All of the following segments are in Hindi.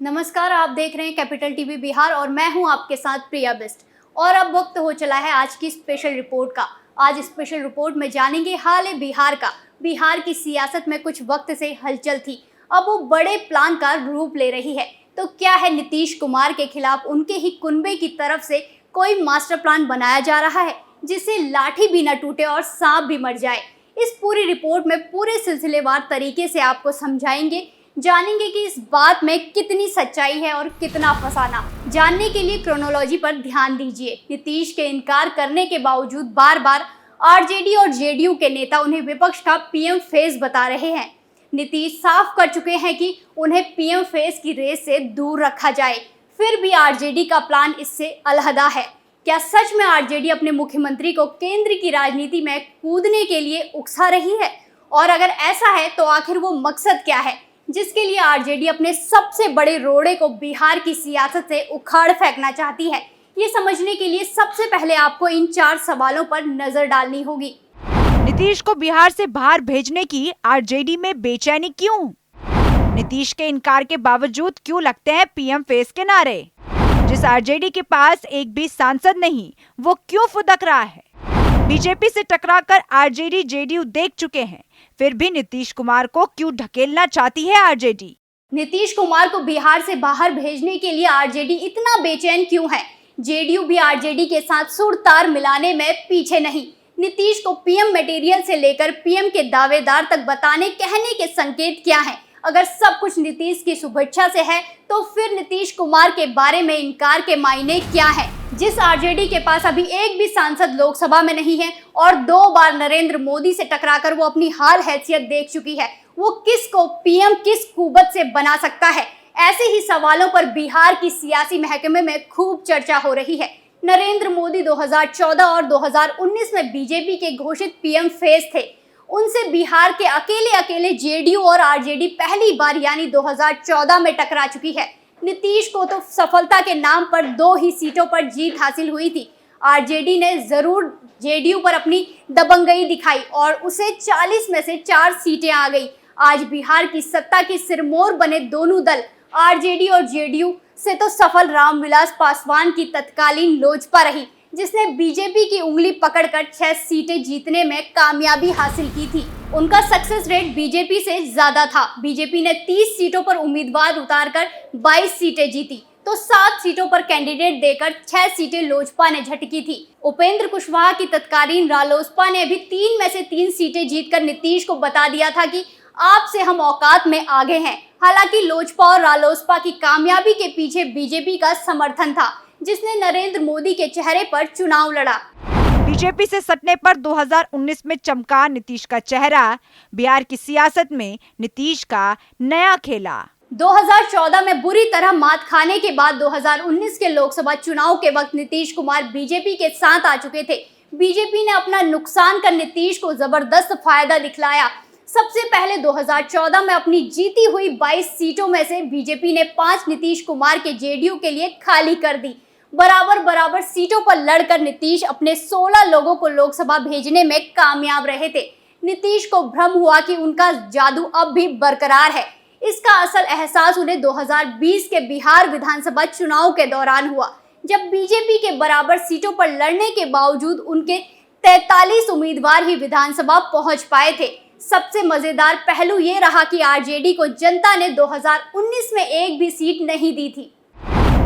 नमस्कार, आप देख रहे हैं कैपिटल टीवी बिहार और मैं हूं आपके साथ प्रिया बिस्ट। और अब वक्त हो चला है आज की स्पेशल रिपोर्ट का। आज स्पेशल रिपोर्ट में जानेंगे हाल है बिहार का। बिहार की सियासत में कुछ वक्त से हलचल थी, अब वो बड़े प्लान का रूप ले रही है। तो क्या है नीतीश कुमार के खिलाफ उनके ही कुनबे की तरफ से कोई मास्टर प्लान बनाया जा रहा है जिससे लाठी भी न टूटे और सांप भी मर जाए? इस पूरी रिपोर्ट में पूरे सिलसिलेवार तरीके से आपको समझाएंगे, जानेंगे कि इस बात में कितनी सच्चाई है और कितना फसाना। जानने के लिए क्रोनोलॉजी पर ध्यान दीजिए। नीतीश के इनकार करने के बावजूद बार बार आरजेडी और जेडीयू के नेता उन्हें विपक्ष का पीएम फेस बता रहे हैं। नीतीश साफ कर चुके हैं कि उन्हें पीएम फेस की रेस से दूर रखा जाए, फिर भी आरजेडी का प्लान इससे अलहदा है। क्या सच में आरजेडी अपने मुख्यमंत्री को केंद्र की राजनीति में कूदने के लिए उकसा रही है? और अगर ऐसा है तो आखिर वो मकसद क्या है जिसके लिए आरजेडी अपने सबसे बड़े रोड़े को बिहार की सियासत से उखाड़ फेंकना चाहती है? ये समझने के लिए सबसे पहले आपको इन 4 सवालों पर नजर डालनी होगी। नीतीश को बिहार से बाहर भेजने की आरजेडी में बेचैनी क्यों? नीतीश के इनकार के बावजूद क्यों लगते हैं पीएम फेस के नारे? जिस आरजेडी के पास एक भी सांसद नहीं, वो क्यों फुदक रहा है? बीजेपी से टकराकर आरजेडी जेडीयू देख चुके हैं, फिर भी नीतीश कुमार को क्यों ढकेलना चाहती है आरजेडी? नीतीश कुमार को बिहार से बाहर भेजने के लिए आरजेडी इतना बेचैन क्यों है? जेडीयू भी आरजेडी के साथ सुर तार मिलाने में पीछे नहीं। नीतीश को पीएम मटेरियल से लेकर पीएम के दावेदार तक बताने कहने के संकेत क्या हैं? अगर सब कुछ नीतीश की शुभेच्छा से है तो फिर नीतीश कुमार के बारे में इनकार के मायने क्या है? जिस आरजेडी के पास अभी एक भी सांसद लोकसभा में नहीं है और 2 बार नरेंद्र मोदी से टकराकर वो अपनी हाल हैसियत देख चुकी है, वो किसको पीएम किस कुबत से बना सकता है? ऐसे ही सवालों पर बिहार की सियासी महकमे में खूब चर्चा हो रही है। नरेंद्र मोदी 2014 और 2019 में बीजेपी के घोषित पीएम फेस थे। उनसे बिहार के अकेले जेडीयू और आरजेडी पहली बार यानी 2014 में टकरा चुकी है। नीतीश को तो सफलता के नाम पर 2 ही सीटों पर जीत हासिल हुई थी। आरजेडी ने जरूर जेडीयू पर अपनी दबंगई दिखाई और उसे 40 में से 4 सीटें आ गई। आज बिहार की सत्ता की सिरमौर बने दोनों दल आरजेडी और जेडीयू से तो सफल रामविलास पासवान की तत्कालीन लोजपा रही, जिसने बीजेपी की उंगली पकड़कर 6 सीटें जीतने में कामयाबी हासिल की थी। उनका सक्सेस रेट बीजेपी से ज्यादा था। बीजेपी ने 30 सीटों पर उम्मीदवार उतारकर 22 सीटें जीती, तो 7 सीटों पर कैंडिडेट देकर 6 सीटें लोजपा ने झटकी थी। उपेंद्र कुशवाहा की तत्कालीन रालोसपा ने भी 3 में से 3 सीटें जीतकर नीतीश को बता दिया था कि आपसे हम औकात में आगे हैं। हालांकि लोजपा और रालोसपा की कामयाबी के पीछे बीजेपी का समर्थन था, जिसने नरेंद्र मोदी के चेहरे पर चुनाव लड़ा। बीजेपी से सटने पर 2019 में चमका नीतीश का चेहरा। बिहार की सियासत में नीतीश का नया खेला। 2014 में बुरी तरह मात खाने के बाद 2019 के लोकसभा चुनाव के वक्त नीतीश कुमार बीजेपी के साथ आ चुके थे। बीजेपी ने अपना नुकसान कर नीतीश को जबरदस्त फायदा दिखलाया। सबसे पहले 2014 में अपनी जीती हुई 22 सीटों में से बीजेपी ने 5 नीतीश कुमार के जेडीयू के लिए खाली कर दी। बराबर सीटों पर लड़कर नीतीश अपने 16 लोगों को लोकसभा भेजने में कामयाब रहे थे। नीतीश को भ्रम हुआ कि उनका जादू अब भी बरकरार है। इसका असल एहसास उन्हें 2020 के बिहार विधानसभा चुनाव के दौरान हुआ, जब बीजेपी के बराबर सीटों पर लड़ने के बावजूद उनके 43 उम्मीदवार ही विधानसभा पहुंच पाए थे। सबसे मजेदार पहलू ये रहा कि आरजेडी को जनता ने 2019 में एक भी सीट नहीं दी थी।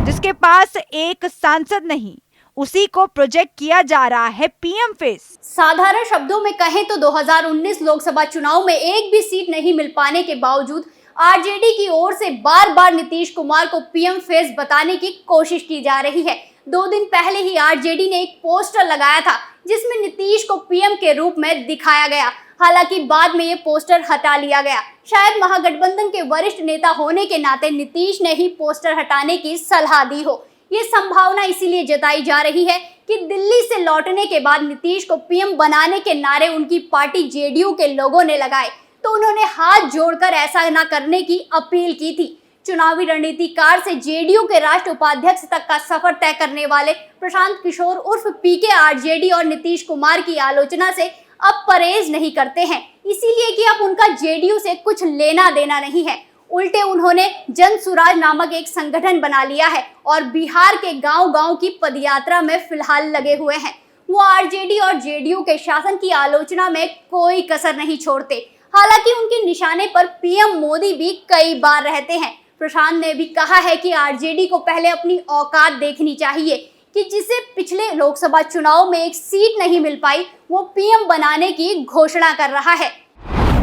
जिसके पास एक सांसद नहीं, उसी को प्रोजेक्ट किया जा रहा है पीएम फेस। साधारण शब्दों में कहें तो 2019 लोकसभा चुनाव में एक भी सीट नहीं मिल पाने के बावजूद आरजेडी की ओर से बार बार नीतीश कुमार को पीएम फेस बताने की कोशिश की जा रही है। 2 दिन पहले ही आरजेडी ने एक पोस्टर लगाया था जिसमें नीतीश को पीएम के रूप में दिखाया गया। हालांकि बाद में ये पोस्टर हटा लिया गया। शायद महागठबंधन के वरिष्ठ नेता होने के नाते नीतीश ने ही पोस्टर हटाने की सलाह दी हो। ये संभावना इसीलिए जताई जा रही है कि दिल्ली से लौटने के बाद नीतीश को पीएम बनाने के नारे उनकी पार्टी जेडीयू के लोगों ने लगाए, तो उन्होंने हाथ जोड़कर ऐसा न करने की अपील की थी। चुनावी रणनीतिकार से जेडीयू के राष्ट्रीय उपाध्यक्ष तक का सफर तय करने वाले प्रशांत किशोर उर्फ पीके आरजेडी और नीतीश कुमार की आलोचना से अब परहेज नहीं करते हैं, इसीलिए कि अब उनका जेडीयू से कुछ लेना देना नहीं है। उल्टे उन्होंने जन सुराज नामक एक संगठन बना लिया है और बिहार के गांव-गांव की पदयात्रा में फिलहाल लगे हुए हैं। वो आरजेडी और जेडीयू के शासन की आलोचना में कोई कसर नहीं छोड़ते। हालांकि उनके निशाने पर पीएम मोदी भी कई बार रहते हैं। प्रशांत ने भी कहा है कि आरजेडी को पहले अपनी औकात देखनी चाहिए कि जिसे पिछले लोकसभा चुनाव में एक सीट नहीं मिल पाई, वो पीएम बनाने की घोषणा कर रहा है।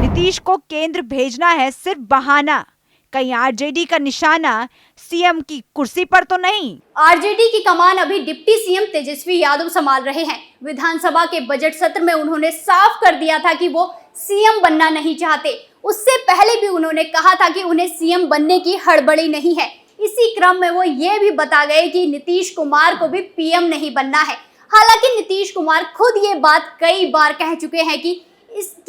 नीतीश को केंद्र भेजना है सिर्फ बहाना, कहीं आरजेडी का निशाना सीएम की कुर्सी पर तो नहीं। आरजेडी की कमान अभी डिप्टी सीएम तेजस्वी यादव संभाल रहे हैं। विधानसभा के बजट सत्र में उन्होंने साफ कर दिया था कि वो सीएम बनना नहीं चाहते। उससे पहले भी उन्होंने कहा था कि उन्हें सीएम बनने की हड़बड़ी नहीं है। इसी क्रम में वो ये भी बता गए कि नीतीश कुमार को भी पीएम नहीं बनना है। हालांकि नीतीश कुमार खुद ये बात कई बार कह चुके हैं कि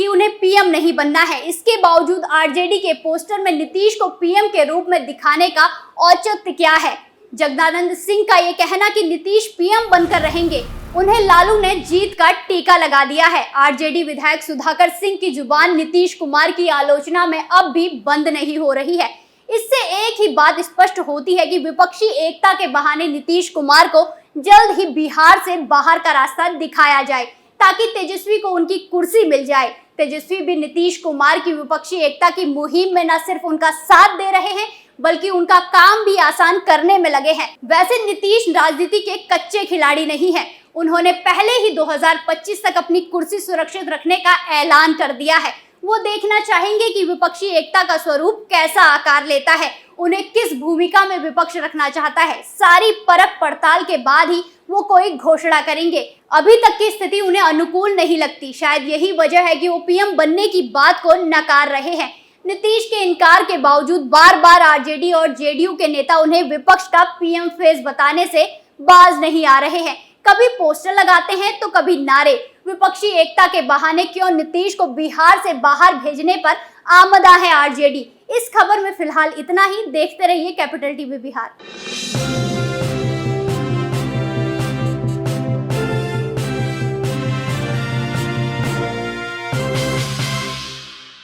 उन्हें पीएम नहीं बनना है। इसके बावजूद आरजेडी के पोस्टर में नीतीश को पीएम के रूप में दिखाने का औचित्य क्या है? जगदानंद सिंह का ये कहना कि नीतीश पीएम बनकर रहेंगे, उन्हें लालू ने जीत का टीका लगा दिया है। आरजेडी विधायक सुधाकर सिंह की जुबान नीतीश कुमार की आलोचना में अब भी बंद नहीं हो रही है। इससे एक ही बात स्पष्ट होती है कि विपक्षी एकता के बहाने नीतीश कुमार को जल्द ही बिहार से बाहर का रास्ता दिखाया जाए ताकि तेजस्वी को उनकी कुर्सी मिल जाए। तेजस्वी भी नीतीश कुमार की विपक्षी एकता की मुहिम में न सिर्फ उनका साथ दे रहे हैं बल्कि उनका काम भी आसान करने में लगे हैं। वैसे नीतीश राजनीति के कच्चे खिलाड़ी नहीं हैं। उन्होंने पहले ही 2025 तक अपनी कुर्सी सुरक्षित रखने का ऐलान कर दिया है। वो देखना चाहेंगे कि विपक्षी एकता का स्वरूप कैसा आकार लेता है, उन्हें किस भूमिका में विपक्ष रखना चाहता है। सारी परख पड़ताल के बाद ही वो कोई घोषणा करेंगे। अभी तक की स्थिति उन्हें अनुकूल नहीं लगती। शायद यही वजह है कि वो पीएम बनने की बात को नकार रहे हैं। नीतीश के इनकार के बावजूद बार बार आरजेडी और जेडीयू के नेता उन्हें विपक्ष का पीएम फेस बताने से बाज नहीं आ रहे हैं। कभी पोस्टर लगाते हैं तो कभी नारे। विपक्षी एकता के बहाने क्यों नीतीश को बिहार से बाहर भेजने पर आमदा है आरजेडी। इस खबर में फिलहाल इतना ही। देखते रहिए कैपिटल टीवी बिहार।